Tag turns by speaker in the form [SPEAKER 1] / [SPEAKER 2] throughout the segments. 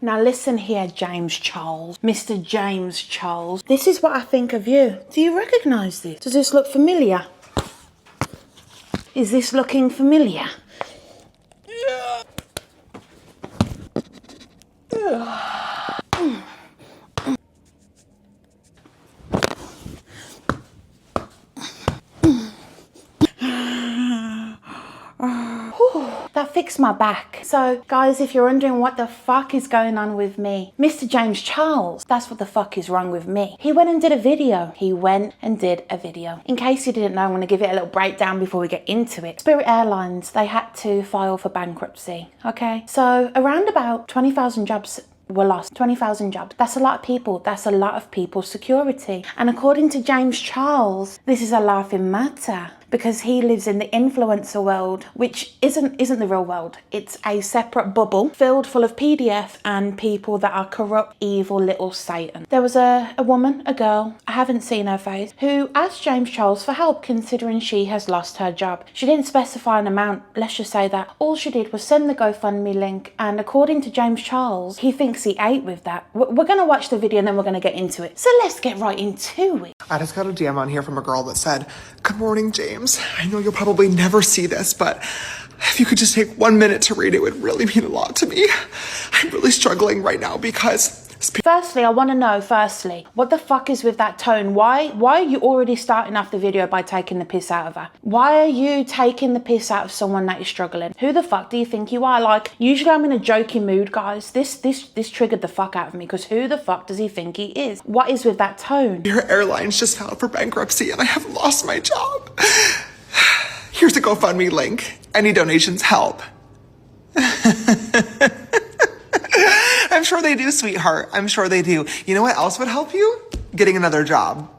[SPEAKER 1] Now listen here, James Charles. Mr. James Charles. This is what I think of you. Do you recognise this? Does this look familiar? Is this looking familiar? Yeah. That fixed my back. So guys, if you're wondering what the fuck is going on with me, Mr. James Charles, that's what the fuck is wrong with me. He went and did a video. In case you didn't know, I'm going to give it a little breakdown before we get into it. Spirit Airlines, they had to file for bankruptcy. Okay, so around about 20,000 jobs were lost. 20,000 jobs. That's a lot of people. That's a lot of people's security. And according to James Charles, this is a laughing matter because he lives in the influencer world, which isn't the real world. It's a separate bubble filled full of PDF and people that are corrupt, evil little Satan. There was a woman, a girl, I haven't seen her face, who asked James Charles for help considering she has lost her job. She didn't specify an amount, let's just say that. All she did was send the GoFundMe link, and according to James Charles, he thinks he ate with that. We're going to watch the video and then we're going to get into it. So let's get right into it.
[SPEAKER 2] I just got a DM on here from a girl that said, "Good morning, James. I know you'll probably never see this, but if you could just take 1 minute to read it would really mean a lot to me. I'm really struggling right now because..."
[SPEAKER 1] Firstly, I want to know, what the fuck is with that tone? Why are you already starting off the video by taking the piss out of her? Why are you taking the piss out of someone that is struggling? Who the fuck do you think you are? Like, usually I'm in a joking mood, guys. This triggered the fuck out of me because who the fuck does he think he is? What is with that tone?
[SPEAKER 2] Spirit Airlines just filed for bankruptcy and I have lost my job. Here's the GoFundMe link. Any donations help. I'm sure they do, sweetheart. I'm sure they do. You know what else would help you? Getting another job.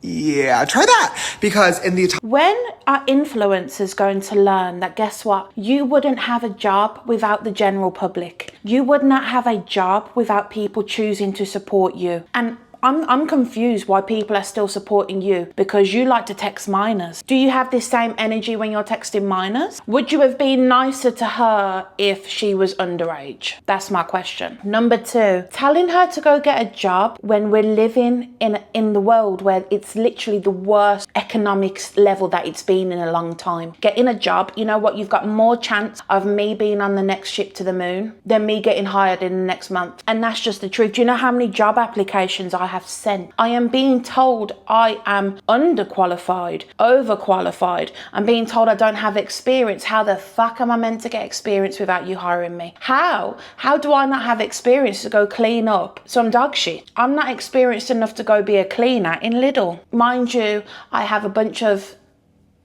[SPEAKER 2] Yeah, try that. Because in the...
[SPEAKER 1] When are influencers going to learn that, guess what? You wouldn't have a job without the general public. You would not have a job without people choosing to support you. And I'm confused why people are still supporting you because you like to text minors. Do you have this same energy when you're texting minors? Would you have been nicer to her if she was underage? That's my question. Number two, telling her to go get a job when we're living in the world where it's literally the worst economics level that it's been in a long time. Getting a job, you know what? You've got more chance of me being on the next ship to the moon than me getting hired in the next month. And that's just the truth. Do you know how many job applications I have sent? I am being told I am underqualified, overqualified. I'm being told I don't have experience. How the fuck am I meant to get experience without you hiring me? How do I not have experience to go clean up some dog shit? I'm not experienced enough to go be a cleaner in Lidl. Mind you, I have a bunch of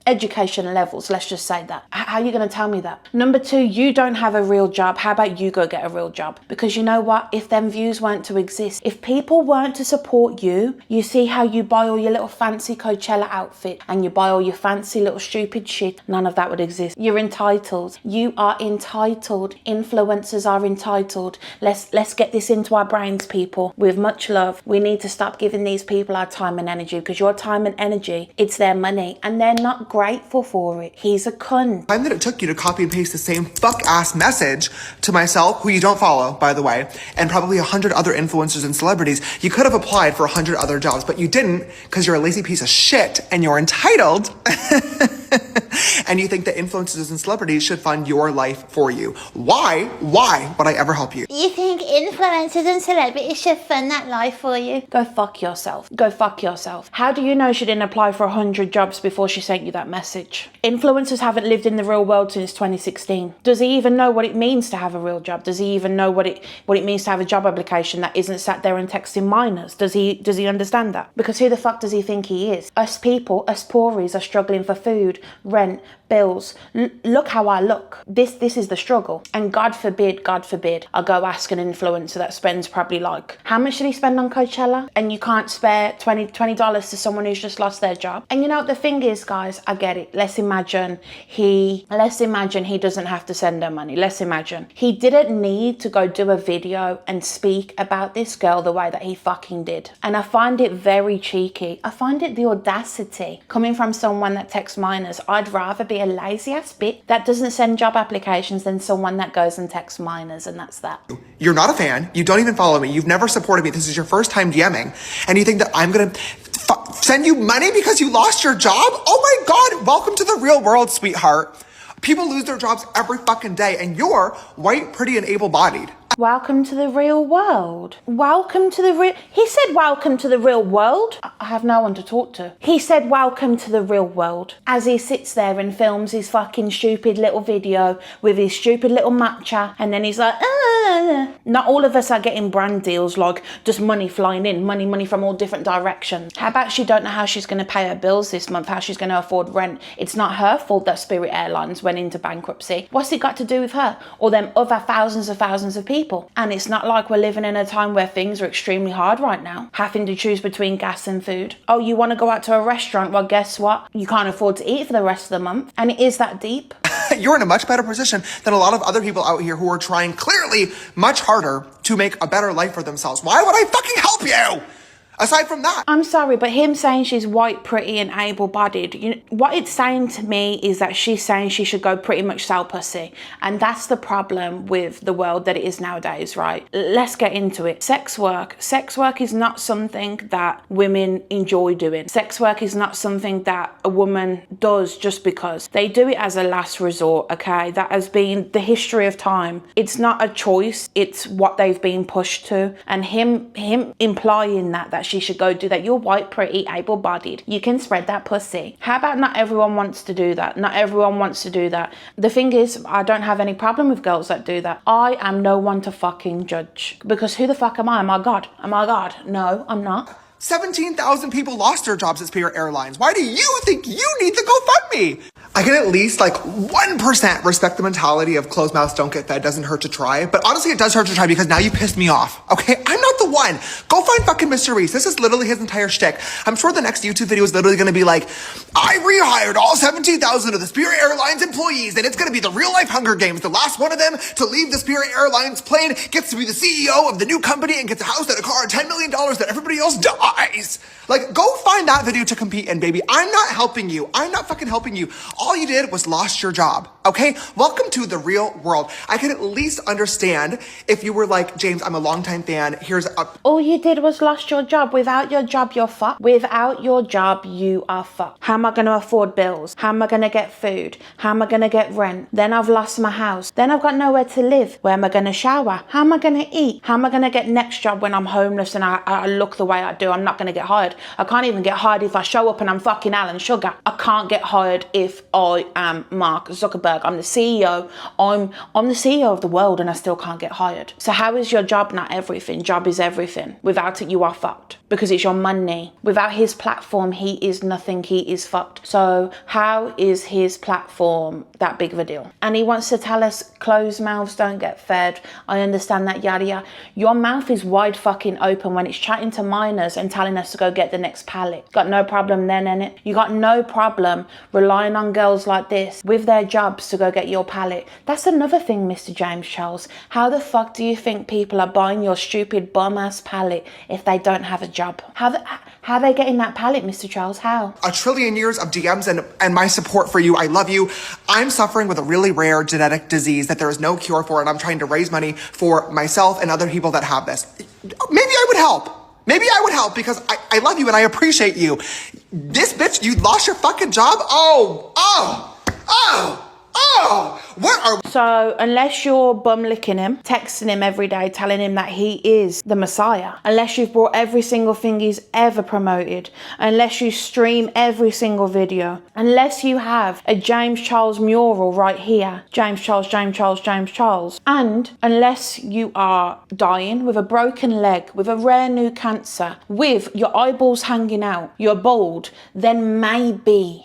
[SPEAKER 1] education levels, let's just say that. How are you going to tell me that? Number two, you don't have a real job. How about you go get a real job? Because you know what? If them views weren't to exist, if people weren't to support you, you see how you buy all your little fancy Coachella outfit and you buy all your fancy little stupid shit, none of that would exist. You're entitled. You are entitled. Influencers are entitled. Let's get this into our brains, people. With much love, we need to stop giving these people our time and energy because your time and energy, it's their money and they're not grateful for it. He's a cunt.
[SPEAKER 2] The time that it took you to copy and paste the same fuck-ass message to myself, who you don't follow, by the way, and probably 100 other influencers and celebrities, you could have applied for 100 other jobs, but you didn't because you're a lazy piece of shit and you're entitled. And you think that influencers and celebrities should fund your life for you. Why would I ever help you?
[SPEAKER 3] You think influencers and celebrities should fund that life for you?
[SPEAKER 1] Go fuck yourself. Go fuck yourself. How do you know she didn't apply for 100 jobs before she sent you that message? Influencers haven't lived in the real world since 2016. Does he even know what it means to have a real job? Does he even know what it means to have a job application that isn't sat there and texting minors? Does he understand that? Because who the fuck does he think he is? Us people, us poories are struggling for food, rent, bills. Look how I look. This is the struggle. And God forbid, I'll go ask an influencer that spends probably like, how much did he spend on Coachella? And you can't spare $20 to someone who's just lost their job. And you know what the thing is, guys, I get it. Let's imagine he doesn't have to send her money. Let's imagine he didn't need to go do a video and speak about this girl the way that he fucking did. And I find it very cheeky. I find it the audacity coming from someone that texts minors. I'd rather be be a lazy ass bitch that doesn't send job applications than someone that goes and texts minors, and that's that.
[SPEAKER 2] You're not a fan. You don't even follow me. You've never supported me. This is your first time DMing. And you think that I'm gonna send you money because you lost your job? Oh my God, welcome to the real world, sweetheart. People lose their jobs every fucking day, and you're white, pretty, and able-bodied.
[SPEAKER 1] Welcome to the real world. Welcome to the real... He said welcome to the real world. I have no one to talk to. He said welcome to the real world as he sits there and films his fucking stupid little video with his stupid little matcha, and then he's like, Not all of us are getting brand deals, like just money flying in, money from all different directions. How about she don't know how she's going to pay her bills this month, how she's going to afford rent? It's not her fault that Spirit Airlines went into bankruptcy. What's it got to do with her or them other thousands of people? And it's not like we're living in a time where things are extremely hard right now, having to choose between gas and food. Oh, you want to go out to a restaurant? Well, guess what? You can't afford to eat for the rest of the month. And it is that deep.
[SPEAKER 2] You're in a much better position than a lot of other people out here who are trying clearly much harder to make a better life for themselves. Why would I fucking help you? Aside from that.
[SPEAKER 1] I'm sorry, but him saying she's white, pretty, and able-bodied, you know, what it's saying to me is that she's saying she should go pretty much sell pussy. And that's the problem with the world that it is nowadays, right? Let's get into it. Sex work. Sex work is not something that women enjoy doing. Sex work is not something that a woman does just because. They do it as a last resort, okay? That has been the history of time. It's not a choice. It's what they've been pushed to. And him implying that she should go do that. You're white, pretty, able-bodied. You can spread that pussy. How about not everyone wants to do that? Not everyone wants to do that. The thing is, I don't have any problem with girls that do that. I am no one to fucking judge. Because who the fuck am I? Am I God? Am I God? No, I'm not.
[SPEAKER 2] 17,000 people lost their jobs at Spirit Airlines. Why do you think you need the GoFundMe? I can at least 1% respect the mentality of closed mouths don't get fed, doesn't hurt to try. But honestly, it does hurt to try because now you pissed me off, okay? I'm not the one. Go find fucking Mr. Reese. This is literally his entire shtick. I'm sure the next YouTube video is literally gonna be like, I rehired all 17,000 of the Spirit Airlines employees, and it's gonna be the real life Hunger Games. The last one of them to leave the Spirit Airlines plane gets to be the CEO of the new company and gets a house and a car and $10 million that everybody else dies. Go find that video to compete in, baby. I'm not helping you. I'm not fucking helping you. All you did was lost your job, okay? Welcome to the real world. I can at least understand if you were like, James, I'm a longtime fan.
[SPEAKER 1] All you did was lost your job. Without your job, you're fucked. Without your job, you are fucked. How am I going to afford bills? How am I going to get food? How am I going to get rent? Then I've lost my house. Then I've got nowhere to live. Where am I going to shower? How am I going to eat? How am I going to get next job when I'm homeless and I look the way I do? I'm not going to get hired. I can't even get hired if I show up and I'm fucking Alan Sugar. I can't get hired if I am Mark Zuckerberg. I'm the CEO. I'm the CEO of the world and I still can't get hired. So how is your job not everything? Job is everything. Without it, you are fucked because it's your money. Without his platform, he is nothing. He is fucked. So how is his platform that big of a deal? And he wants to tell us closed mouths don't get fed. I understand that, yada yada. Your mouth is wide fucking open when it's chatting to minors and telling us to go get the next pallet. Got no problem then, innit? You got no problem relying on girls like this with their jobs to go get your pallet. That's another thing, Mr. James Charles. How the fuck do you think people are buying your stupid bum-ass pallet if they don't have a job? How are they getting that pallet, Mr. Charles? How?
[SPEAKER 2] A trillion years of DMs and my support for you. I love you. I'm suffering with a really rare genetic disease that there is no cure for, and I'm trying to raise money for myself and other people that have this. Maybe I would help. Maybe I would help because I love you and I appreciate you. This bitch, you lost your fucking job?
[SPEAKER 1] So unless you're bum licking him, texting him every day, telling him that he is the Messiah, unless you've brought every single thing he's ever promoted, unless you stream every single video, unless you have a James Charles mural right here, James Charles, James Charles, James Charles, and unless you are dying with a broken leg, with a rare new cancer, with your eyeballs hanging out, you're bald, then maybe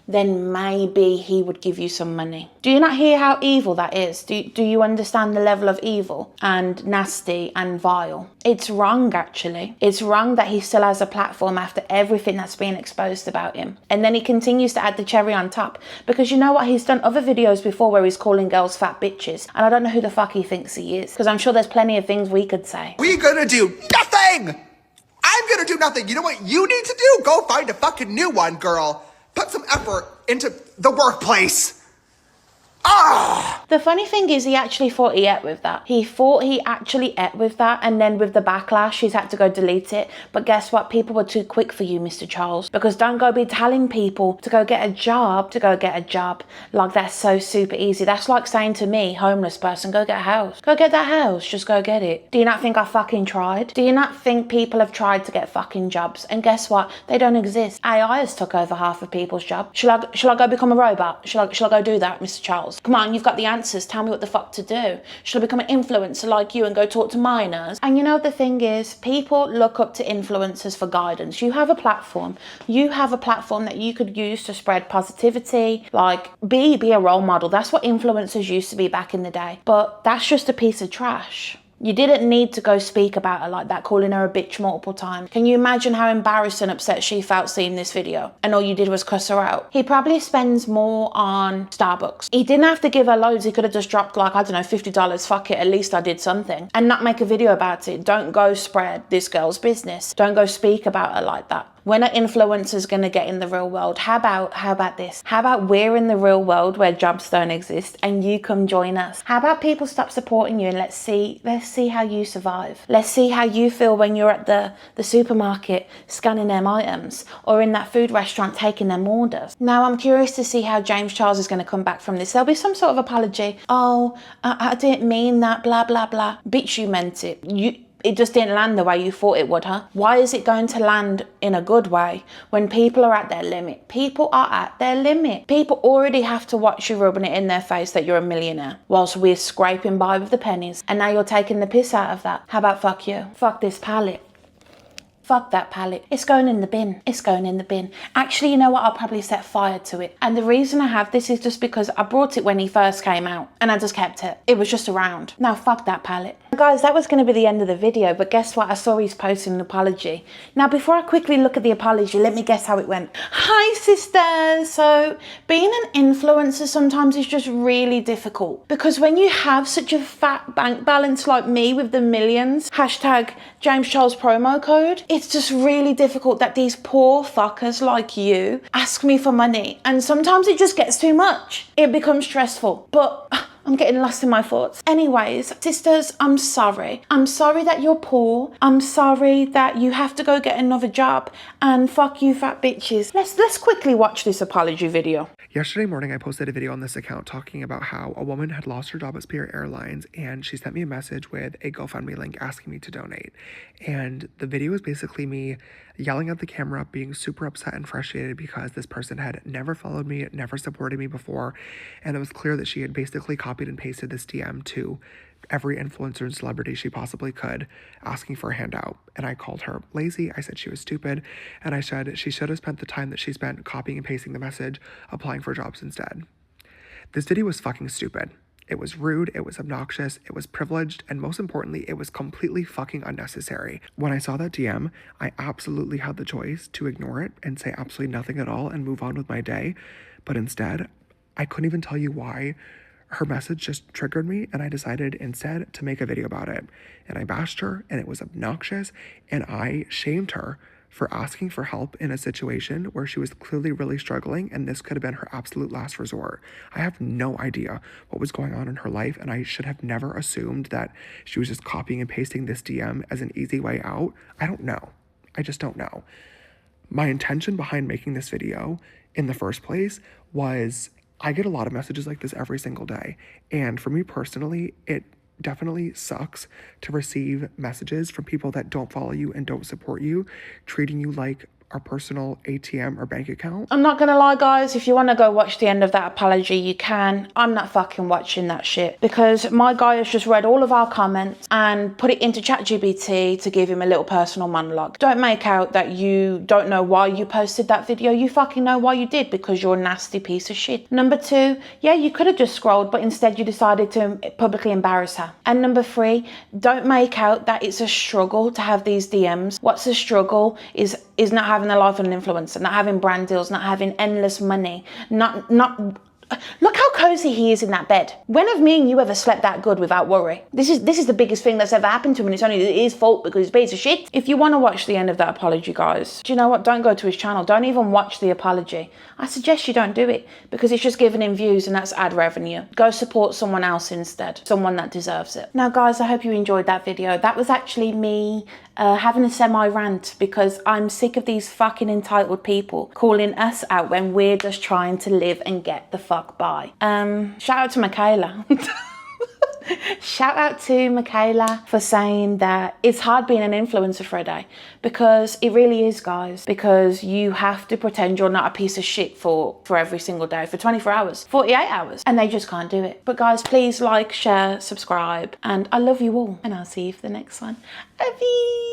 [SPEAKER 1] he would give you some money. Do you not hear how evil that is? Do you understand the level of evil and nasty and vile? It's wrong, actually. It's wrong that he still has a platform after everything that's been exposed about him. And then he continues to add the cherry on top. Because you know what? He's done other videos before where he's calling girls fat bitches. And I don't know who the fuck he thinks he is. Because I'm sure there's plenty of things we could say.
[SPEAKER 2] We're gonna do nothing! I'm gonna do nothing. You know what you need to do? Go find a fucking new one, girl. Put some effort into the workplace.
[SPEAKER 1] The funny thing is he actually thought he ate with that. He thought he actually ate with that, and then with the backlash he's had to go delete it. But guess what? People were too quick for you, Mr. Charles, because don't go be telling people to go get a job, like that's so super easy. That's like saying to me, homeless person, go get a house. Go get that house, just go get it. Do you not think I fucking tried? Do you not think people have tried to get fucking jobs? And guess what? They don't exist. AI has took over half of people's jobs. Shall I go become a robot? Shall I go do that, Mr. Charles? Come on, you've got the answers. Tell me what the fuck to do. Should I become an influencer like you and go talk to minors? And you know, the thing is, people look up to influencers for guidance. You have a platform. You have a platform that you could use to spread positivity, like be a role model. That's what influencers used to be back in the day. But that's just a piece of trash. You didn't need to go speak about her like that, calling her a bitch multiple times. Can you imagine how embarrassed and upset she felt seeing this video? And all you did was cuss her out. He probably spends more on Starbucks. He didn't have to give her loads. He could have just dropped like, I don't know, $50. Fuck it, at least I did something. And not make a video about it. Don't go spread this girl's business. Don't go speak about her like that. When are influencers going to get in the real world? How about this? How about we're in the real world where jobs don't exist and you come join us? How about people stop supporting you and let's see how you survive. Let's see how you feel when you're at the supermarket scanning them items, or in that food restaurant taking them orders. Now I'm curious to see how James Charles is going to come back from this. There'll be some sort of apology. Oh, I didn't mean that, blah, blah, blah. Bitch, you meant it. It just didn't land the way you thought it would, huh? Why is it going to land in a good way when people are at their limit? People are at their limit. People already have to watch you rubbing it in their face that you're a millionaire whilst we're scraping by with the pennies. And now you're taking the piss out of that. How about fuck you? Fuck this palette. Fuck that palette. It's going in the bin. It's going in the bin. Actually, you know what? I'll probably set fire to it. And the reason I have this is just because I brought it when he first came out and I just kept it. It was just around. Now, fuck that palette. Guys, that was going to be the end of the video, but guess what? I saw he's posting an apology. Now, before I quickly look at the apology, let me guess how it went. Hi, sisters. So, being an influencer sometimes is just really difficult because when you have such a fat bank balance like me with the millions, hashtag James Charles promo code, it's just really difficult that these poor fuckers like you ask me for money. And sometimes it just gets too much. It becomes stressful. But I'm getting lost in my thoughts. Anyways, sisters, I'm sorry. I'm sorry that you're poor. I'm sorry that you have to go get another job. And fuck you fat bitches. Let's quickly watch this apology video.
[SPEAKER 2] Yesterday morning, I posted a video on this account talking about how a woman had lost her job at Spirit Airlines, and she sent me a message with a GoFundMe link asking me to donate. And the video is basically me yelling at the camera, being super upset and frustrated because this person had never followed me, never supported me before, and it was clear that she had basically copied and pasted this DM to every influencer and celebrity she possibly could, asking for a handout. And I called her lazy. I said she was stupid. And I said she should have spent the time that she spent copying and pasting the message, applying for jobs instead. This video was fucking stupid. It was rude, it was obnoxious, it was privileged, and most importantly, it was completely fucking unnecessary. When I saw that DM, I absolutely had the choice to ignore it and say absolutely nothing at all and move on with my day. But instead, I couldn't even tell you why. Her message just triggered me, and I decided instead to make a video about it. And I bashed her, and it was obnoxious, and I shamed her for asking for help in a situation where she was clearly really struggling, and this could have been her absolute last resort. I have no idea what was going on in her life, and I should have never assumed that she was just copying and pasting this DM as an easy way out. I don't know. I just don't know. My intention behind making this video in the first place was, I get a lot of messages like this every single day. And for me personally, it definitely sucks to receive messages from people that don't follow you and don't support you, treating you like our personal ATM or bank account.
[SPEAKER 1] I'm not gonna lie, guys, if you want to go watch the end of that apology, you can. I'm not fucking watching that shit because my guy has just read all of our comments and put it into ChatGPT to give him a little personal monologue. Don't make out that you don't know why you posted that video. You fucking know why you did, because you're a nasty piece of shit. Number two, yeah, you could have just scrolled, but instead you decided to publicly embarrass her. And number three, don't make out that it's a struggle to have these DMs. What's a struggle is not having the life of an influencer, not having brand deals, not having endless money, not Look how cozy he is in that bed. When have me and you ever slept that good without worry? This is the biggest thing that's ever happened to him, and it's only his fault because he's a piece of shit. If you want to watch the end of that apology, guys, do you know what? Don't go to his channel. Don't even watch the apology. I suggest you don't do it because it's just giving him views and that's ad revenue. Go support someone else instead, someone that deserves it. Now, guys, I hope you enjoyed that video. That was actually me having a semi-rant because I'm sick of these fucking entitled people calling us out when we're just trying to live and get the fuck by. Shout out to Michaela. Shout out to Michaela for saying that it's hard being an influencer for a day, because it really is, guys, because you have to pretend you're not a piece of shit for every single day, for 24 hours, 48 hours, and they just can't do it. But guys, please like, share, subscribe, and I love you all, and I'll see you for the next one. Love you.